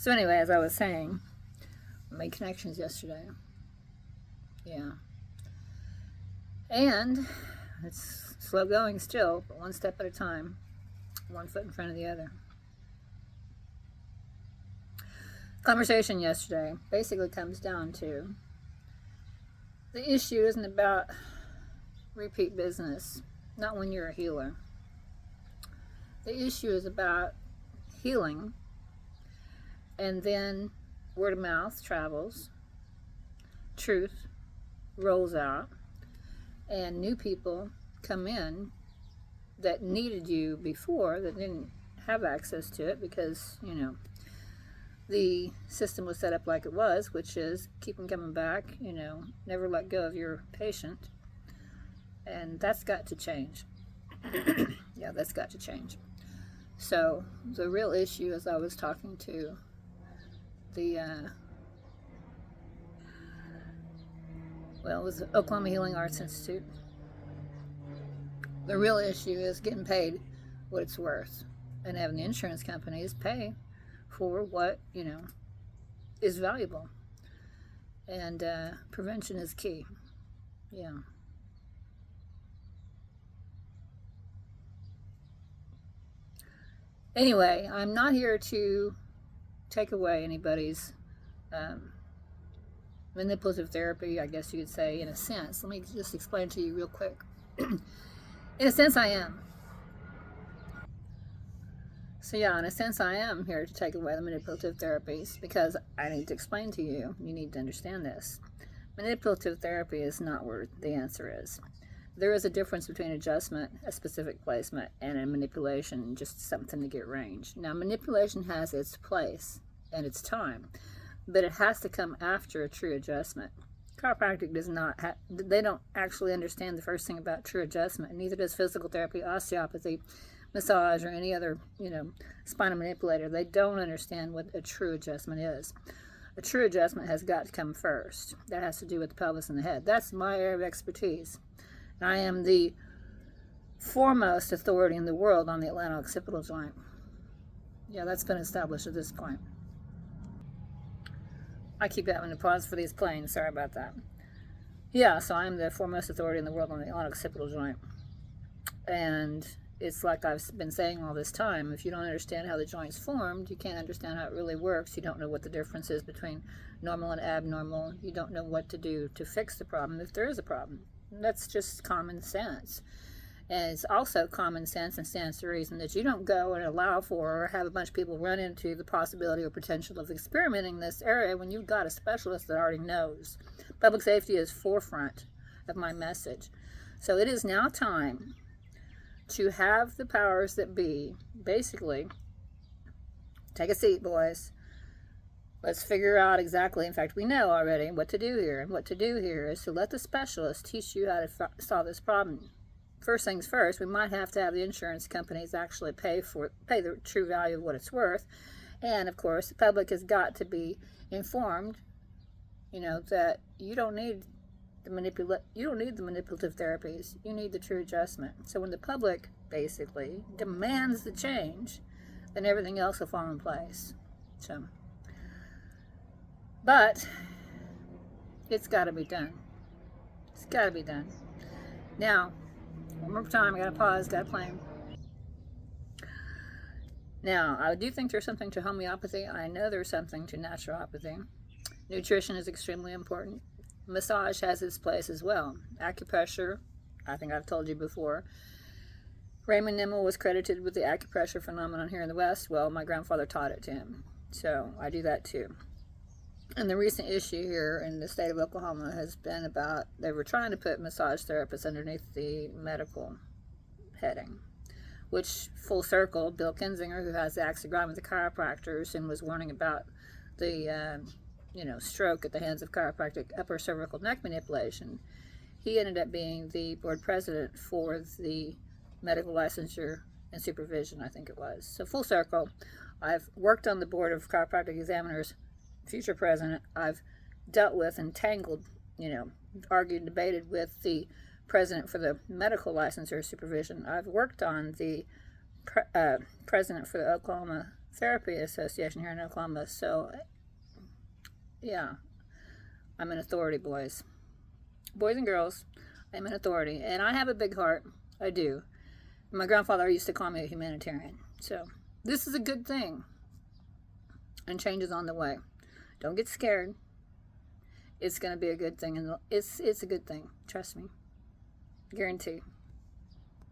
So anyway, as I was saying, I made connections yesterday. Yeah. And it's slow going still, but one step at a time, one foot in front of the other. Conversation yesterday basically comes down to the issue isn't about repeat business, not when you're a healer. The issue is about healing, and then word of mouth travels, truth rolls out, and new people come in that needed you before, that didn't have access to it because, the system was set up like it was, which is keep them coming back, never let go of your patient. And that's got to change. Yeah, that's got to change. So the real issue, as I was talking to the, it was Oklahoma Healing Arts Institute. The real issue is getting paid what it's worth and having the insurance companies pay for what, is valuable. And prevention is key. Yeah. Anyway, I'm not here to take away anybody's manipulative therapy, I guess you could say, in a sense. Let me just explain to you real quick. In a sense, I am. So yeah, in a sense, I am here to take away the manipulative therapies because I need to explain to you, you need to understand this. Manipulative therapy is not where the answer is. There is a difference between adjustment, a specific placement, and a manipulation, just something to get range. Now, manipulation has its place and its time, but it has to come after a true adjustment. Chiropractic does not, they don't actually understand the first thing about true adjustment, neither does physical therapy, osteopathy, massage, or any other, spinal manipulator. They don't understand what a true adjustment is. A true adjustment has got to come first. That has to do with the pelvis and the head. That's my area of expertise. And I am the foremost authority in the world on the atlanto-occipital joint. Yeah, that's been established at this point. I keep having to pause for these planes. Sorry about that. Yeah, so I'm the foremost authority in the world on the atlanto-occipital joint. And it's like I've been saying all this time, if you don't understand how the joint's formed, you can't understand how it really works. You don't know what the difference is between normal and abnormal. You don't know what to do to fix the problem if there is a problem. That's just common sense. And it's also common sense and stands to reason that you don't go and allow for or have a bunch of people run into the possibility or potential of experimenting in this area when you've got a specialist that already knows. Public safety is forefront of my message. So it is now time to have the powers that be basically take a seat, boys. Let's figure out exactly, in fact, we know already what to do here. And what to do here is to let the specialist teach you how to solve this problem. First things first, we might have to have the insurance companies actually pay the true value of what it's worth. And of course, the public has got to be informed, that you don't need the manipulative therapies. You need the true adjustment. So when the public basically demands the change, then everything else will fall in place. So, but it's got to be done. It's got to be done. Now, one more time, I got to pause, got to plan. Now, I do think there's something to homeopathy. I know there's something to naturopathy. Nutrition is extremely important. Massage has its place as well. Acupressure, I think I've told you before. Raymond Nimmel was credited with the acupressure phenomenon here in the West. Well, my grandfather taught it to him. So I do that too. And the recent issue here in the state of Oklahoma has been about, they were trying to put massage therapists underneath the medical heading, which, full circle, Bill Kinzinger, who has the axe to grind with the chiropractors and was warning about the stroke at the hands of chiropractic upper cervical neck manipulation, he ended up being the board president for the medical licensure and supervision, I think it was. So full circle, I've worked on the board of chiropractic examiners, future president. I've dealt with and tangled, argued, debated with the president for the medical licensure supervision. I've worked on the president for the Oklahoma Therapy Association here in Oklahoma. So, yeah, I'm an authority, boys. Boys and girls, I'm an authority. And I have a big heart. I do. My grandfather used to call me a humanitarian. So, this is a good thing. And change is on the way. Don't get scared. It's going to be a good thing. And it's a good thing. Trust me. Guarantee.